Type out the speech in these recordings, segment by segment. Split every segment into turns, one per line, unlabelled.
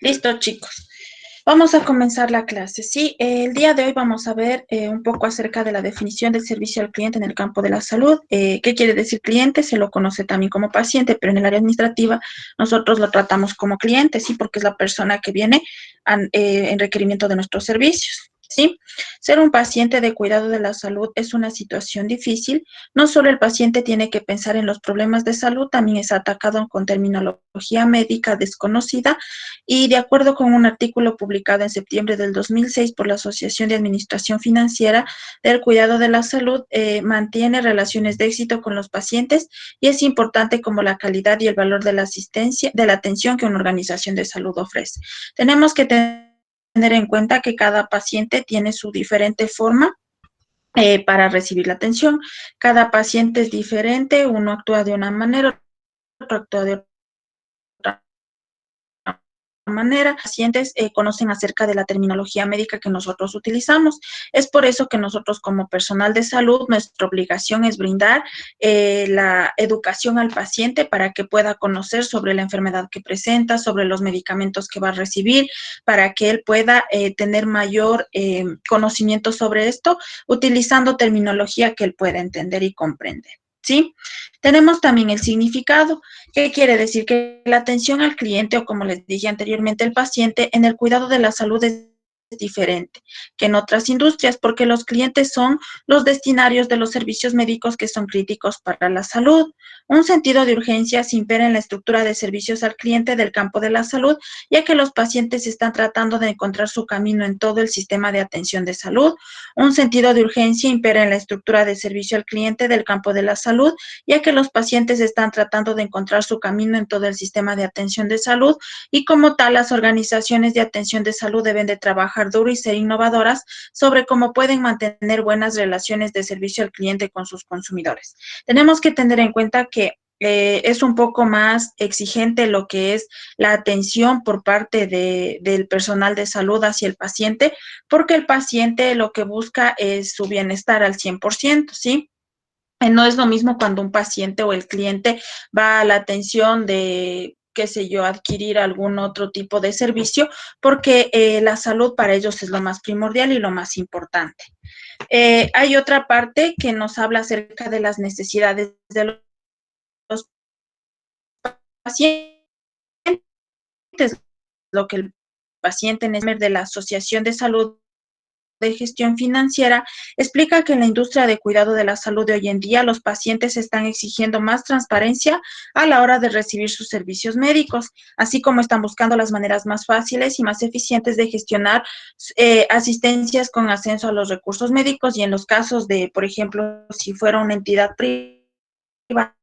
Listo, chicos. Vamos a comenzar la clase. Sí, el día de hoy vamos a ver un poco acerca de la definición del servicio al cliente en el campo de la salud. ¿Qué quiere decir cliente? Se lo conoce también como paciente, pero en el área administrativa nosotros lo tratamos como cliente, sí, porque es la persona que viene en requerimiento de nuestros servicios. ¿Sí? Ser un paciente de cuidado de la salud es una situación difícil. No solo el paciente tiene que pensar en los problemas de salud, también es atacado con terminología médica desconocida y de acuerdo con un artículo publicado en septiembre del 2006 por la Asociación de Administración Financiera del Cuidado de la Salud, mantiene relaciones de éxito con los pacientes y es importante como la calidad y el valor de la asistencia, de la atención que una organización de salud ofrece. Tenemos que tener en cuenta que cada paciente tiene su diferente forma para recibir la atención. Cada paciente es diferente, uno actúa de una manera, otro actúa de otra manera. Los pacientes conocen acerca de la terminología médica que nosotros utilizamos. Es por eso que nosotros como personal de salud, nuestra obligación es brindar la educación al paciente para que pueda conocer sobre la enfermedad que presenta, sobre los medicamentos que va a recibir, para que él pueda tener mayor conocimiento sobre esto, utilizando terminología que él pueda entender y comprender. ¿Sí? Tenemos también el significado. ¿Qué quiere decir? Que la atención al cliente, o como les dije anteriormente, el paciente, en el cuidado de la salud es diferente que en otras industrias, porque los clientes son los destinarios de los servicios médicos que son críticos para la salud. Un sentido de urgencia se impera en la estructura de servicios al cliente del campo de la salud, ya que los pacientes están tratando de encontrar su camino en todo el sistema de atención de salud. Un sentido de urgencia impera en la estructura de servicio al cliente del campo de la salud, ya que los pacientes están tratando de encontrar su camino en todo el sistema de atención de salud y como tal las organizaciones de atención de salud deben de trabajar duro y ser innovadoras sobre cómo pueden mantener buenas relaciones de servicio al cliente con sus consumidores. Tenemos que tener en cuenta que es un poco más exigente lo que es la atención por parte del personal de salud hacia el paciente, porque el paciente lo que busca es su bienestar al 100%, ¿sí? No es lo mismo cuando un paciente o el cliente va a la atención de qué sé yo, adquirir algún otro tipo de servicio, porque la salud para ellos es lo más primordial y lo más importante. Hay otra parte que nos habla acerca de las necesidades de los pacientes, lo que el paciente de la Asociación de Salud de Gestión Financiera, explica que en la industria de cuidado de la salud de hoy en día los pacientes están exigiendo más transparencia a la hora de recibir sus servicios médicos, así como están buscando las maneras más fáciles y más eficientes de gestionar asistencias con ascenso a los recursos médicos y en los casos de, por ejemplo, si fuera una entidad privada,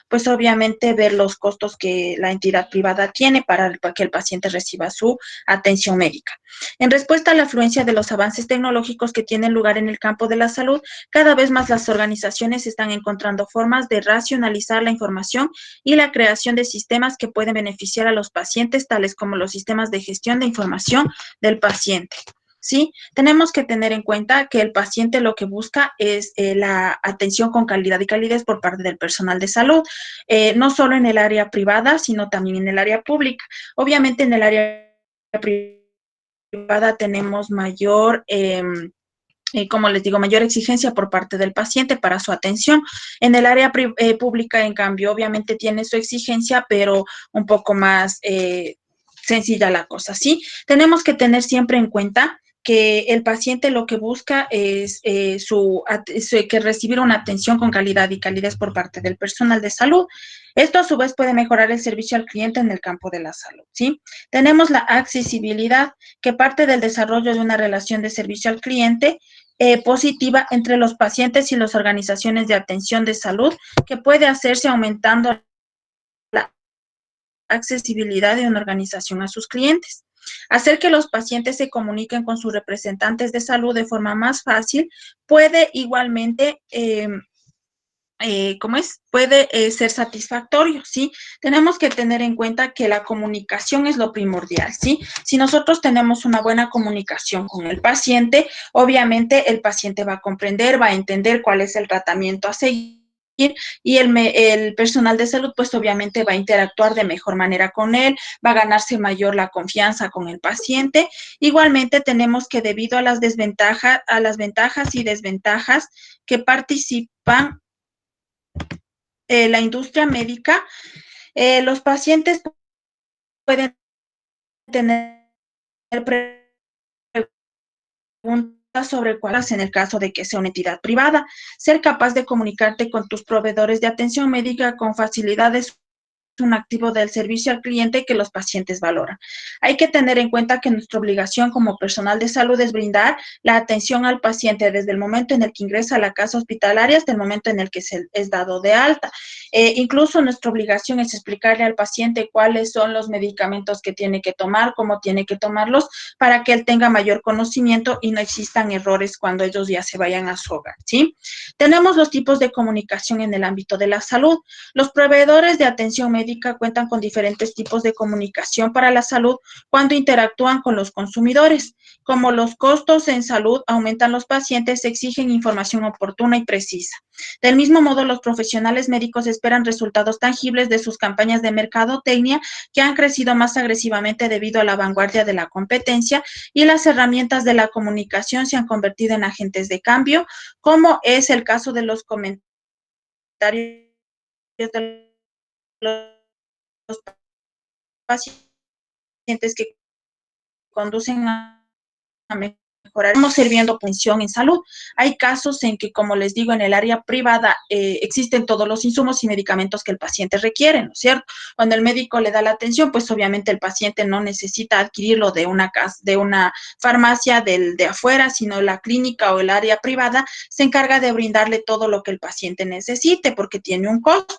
pues obviamente ver los costos que la entidad privada tiene para que el paciente reciba su atención médica. En respuesta a la afluencia de los avances tecnológicos que tienen lugar en el campo de la salud, cada vez más las organizaciones están encontrando formas de racionalizar la información y la creación de sistemas que pueden beneficiar a los pacientes, tales como los sistemas de gestión de información del paciente. ¿Sí? Tenemos que tener en cuenta que el paciente lo que busca es la atención con calidad y calidez por parte del personal de salud, no solo en el área privada, sino también en el área pública. Obviamente en el área privada tenemos mayor como les digo, mayor exigencia por parte del paciente para su atención. En el área pública, en cambio, obviamente tiene su exigencia, pero un poco más sencilla la cosa, ¿sí? Tenemos que tener siempre en cuenta que el paciente lo que busca es que recibir una atención con calidad y calidez por parte del personal de salud. Esto a su vez puede mejorar el servicio al cliente en el campo de la salud, ¿sí? Tenemos la accesibilidad, que parte del desarrollo de una relación de servicio al cliente positiva entre los pacientes y las organizaciones de atención de salud, que puede hacerse aumentando la accesibilidad de una organización a sus clientes. Hacer que los pacientes se comuniquen con sus representantes de salud de forma más fácil puede igualmente puede ser satisfactorio, ¿sí? Tenemos que tener en cuenta que la comunicación es lo primordial, ¿sí? Si nosotros tenemos una buena comunicación con el paciente, obviamente el paciente va a comprender, va a entender cuál es el tratamiento a seguir y el personal de salud pues obviamente va a interactuar de mejor manera con él, va a ganarse mayor la confianza con el paciente. Igualmente tenemos que debido a las desventajas, a las ventajas y desventajas que participan la industria médica, los pacientes pueden tener preguntas sobre cuáles en el caso de que sea una entidad privada, ser capaz de comunicarte con tus proveedores de atención médica con facilidades un activo del servicio al cliente que los pacientes valoran. Hay que tener en cuenta que nuestra obligación como personal de salud es brindar la atención al paciente desde el momento en el que ingresa a la casa hospitalaria hasta el momento en el que se es dado de alta. Incluso nuestra obligación es explicarle al paciente cuáles son los medicamentos que tiene que tomar, cómo tiene que tomarlos, para que él tenga mayor conocimiento y no existan errores cuando ellos ya se vayan a su hogar, ¿sí? Tenemos los tipos de comunicación en el ámbito de la salud. Los proveedores de atención médica cuentan con diferentes tipos de comunicación para la salud cuando interactúan con los consumidores. Como los costos en salud aumentan, los pacientes exigen información oportuna y precisa. Del mismo modo, los profesionales médicos esperan resultados tangibles de sus campañas de mercadotecnia que han crecido más agresivamente debido a la vanguardia de la competencia y las herramientas de la comunicación se han convertido en agentes de cambio, como es el caso de los comentarios de los pacientes que conducen a mejorar. Estamos sirviendo pensión en salud. Hay casos en que, como les digo, en el área privada existen todos los insumos y medicamentos que el paciente requiere, ¿no es cierto? Cuando el médico le da la atención, pues obviamente el paciente no necesita adquirirlo de una farmacia de afuera, sino la clínica o el área privada se encarga de brindarle todo lo que el paciente necesite porque tiene un costo.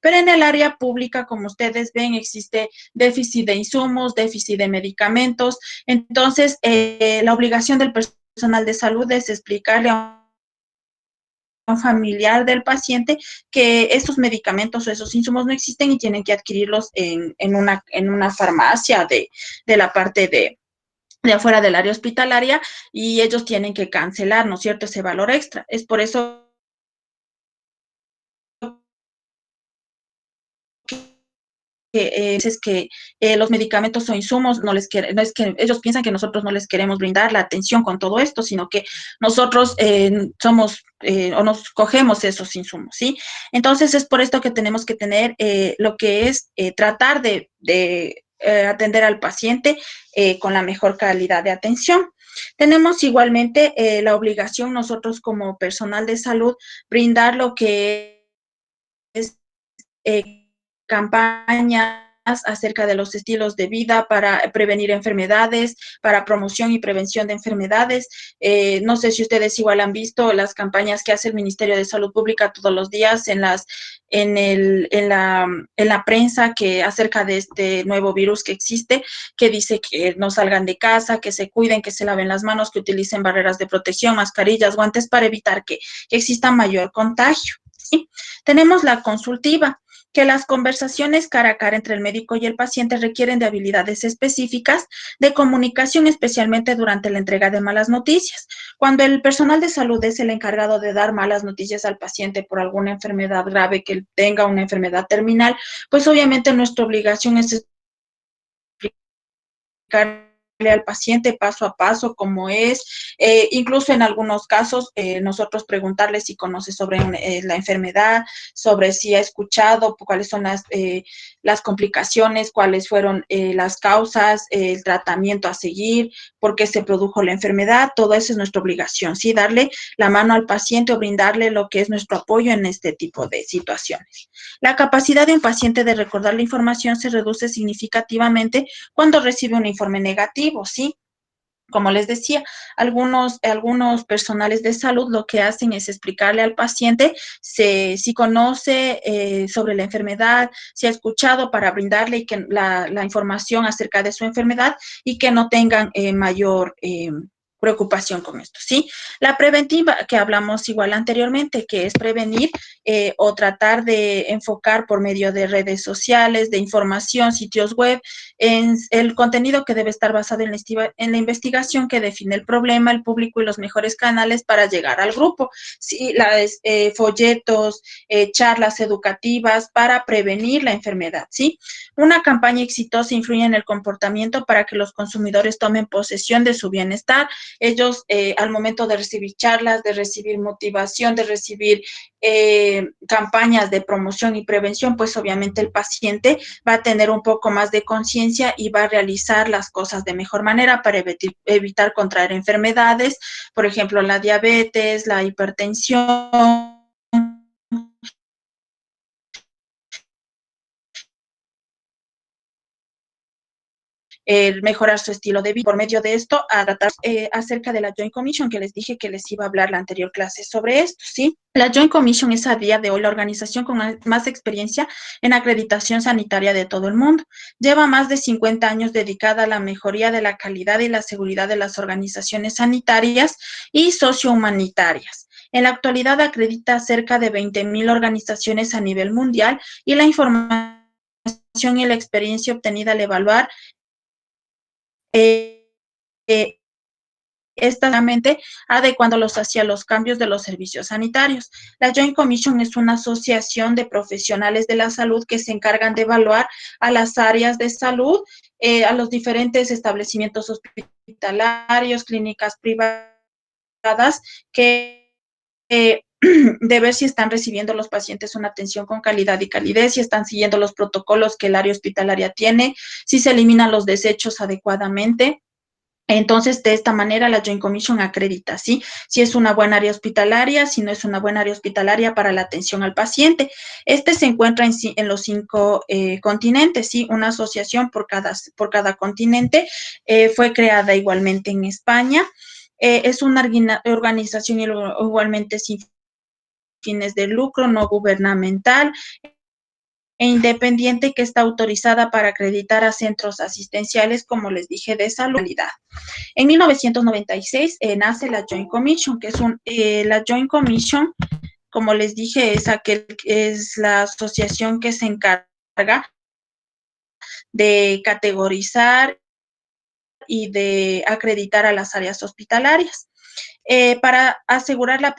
Pero en el área pública, como ustedes ven, existe déficit de insumos, déficit de medicamentos. Entonces, la obligación del personal de salud es explicarle a un familiar del paciente que esos medicamentos o esos insumos no existen y tienen que adquirirlos en una farmacia de la parte de afuera del área hospitalaria y ellos tienen que cancelar, ¿no es cierto?, ese valor extra. Es por eso es que los medicamentos o insumos no es que ellos piensan que nosotros no les queremos brindar la atención con todo esto, sino que nosotros somos o nos cogemos esos insumos, ¿sí? Entonces es por esto que tenemos que tener lo que es tratar de atender al paciente con la mejor calidad de atención. Tenemos igualmente la obligación nosotros como personal de salud brindar lo que es campañas acerca de los estilos de vida para prevenir enfermedades, para promoción y prevención de enfermedades. No sé si ustedes igual han visto las campañas que hace el Ministerio de Salud Pública todos los días en la prensa que acerca de este nuevo virus que existe, que dice que no salgan de casa, que se cuiden, que se laven las manos, que utilicen barreras de protección, mascarillas, guantes para evitar que exista mayor contagio, ¿sí? Tenemos la consultiva, que las conversaciones cara a cara entre el médico y el paciente requieren de habilidades específicas de comunicación, especialmente durante la entrega de malas noticias. Cuando el personal de salud es el encargado de dar malas noticias al paciente por alguna enfermedad grave, que tenga una enfermedad terminal, pues obviamente nuestra obligación es explicar al paciente paso a paso cómo es, incluso en algunos casos nosotros preguntarle si conoce sobre la enfermedad, sobre si ha escuchado cuáles son las complicaciones, cuáles fueron las causas, el tratamiento a seguir, por qué se produjo la enfermedad, todo eso es nuestra obligación, ¿sí? Darle la mano al paciente o brindarle lo que es nuestro apoyo en este tipo de situaciones. La capacidad de un paciente de recordar la información se reduce significativamente cuando recibe un informe negativo, ¿sí? Como les decía, algunos personales de salud lo que hacen es explicarle al paciente si conoce sobre la enfermedad, si ha escuchado para brindarle la información acerca de su enfermedad y que no tengan mayor preocupación con esto, ¿sí? La preventiva, que hablamos igual anteriormente, que es prevenir o tratar de enfocar por medio de redes sociales, de información, sitios web, en el contenido que debe estar basado en la investigación que define el problema, el público y los mejores canales para llegar al grupo, ¿sí? Folletos, charlas educativas para prevenir la enfermedad, ¿sí? Una campaña exitosa influye en el comportamiento para que los consumidores tomen posesión de su bienestar. Ellos al momento de recibir charlas, de recibir motivación, de recibir campañas de promoción y prevención, pues obviamente el paciente va a tener un poco más de conciencia y va a realizar las cosas de mejor manera para evitar contraer enfermedades, por ejemplo, la diabetes, la hipertensión, mejorar su estilo de vida. Por medio de esto, a tratar acerca de la Joint Commission, que les dije que les iba a hablar la anterior clase sobre esto, ¿sí? La Joint Commission es a día de hoy la organización con más experiencia en acreditación sanitaria de todo el mundo. Lleva más de 50 años dedicada a la mejoría de la calidad y la seguridad de las organizaciones sanitarias y sociohumanitarias. En la actualidad acredita cerca de 20,000 organizaciones a nivel mundial y la información y la experiencia obtenida al evaluar eh, eh, estadamente adecuándolos hacia los cambios de los servicios sanitarios. La Joint Commission es una asociación de profesionales de la salud que se encargan de evaluar a las áreas de salud, a los diferentes establecimientos hospitalarios, clínicas privadas, que de ver si están recibiendo los pacientes una atención con calidad y calidez, si están siguiendo los protocolos que el área hospitalaria tiene, si se eliminan los desechos adecuadamente. Entonces, de esta manera, la Joint Commission acredita, ¿sí? Si es una buena área hospitalaria, si no es una buena área hospitalaria para la atención al paciente. Este se encuentra en los 5 continentes, ¿sí? Una asociación por cada continente. Fue creada igualmente en España. Es una organización igualmente sin fines de lucro, no gubernamental e independiente que está autorizada para acreditar a centros asistenciales, como les dije, de salud. En 1996 nace la Joint Commission, que la Joint Commission, como les dije, es la asociación que se encarga de categorizar y de acreditar a las áreas hospitalarias. Para asegurar la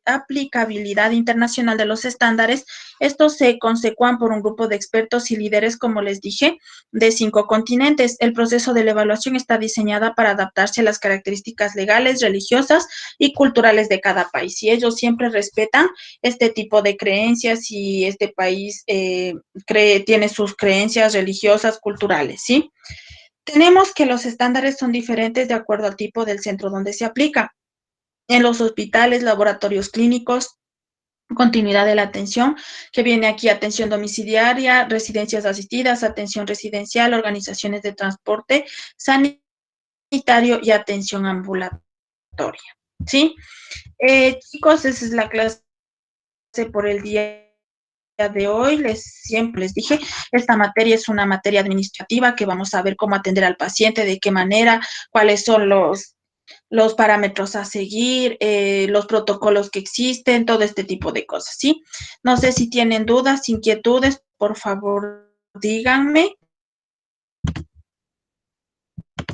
aplicabilidad internacional de los estándares, estos se consecuan por un grupo de expertos y líderes, como les dije, de 5 continentes. El proceso de la evaluación está diseñada para adaptarse a las características legales, religiosas y culturales de cada país. Y ellos siempre respetan este tipo de creencias y este país tiene sus creencias religiosas, culturales, ¿sí? Tenemos que los estándares son diferentes de acuerdo al tipo del centro donde se aplica. En los hospitales, laboratorios clínicos, continuidad de la atención, que viene aquí atención domiciliaria, residencias asistidas, atención residencial, organizaciones de transporte sanitario y atención ambulatoria. ¿Sí? Chicos, esa es la clase por el día de hoy. Siempre les dije, esta materia es una materia administrativa que vamos a ver cómo atender al paciente, de qué manera, cuáles son los parámetros a seguir, los protocolos que existen, todo este tipo de cosas, ¿sí? No sé si tienen dudas, inquietudes, por favor, díganme.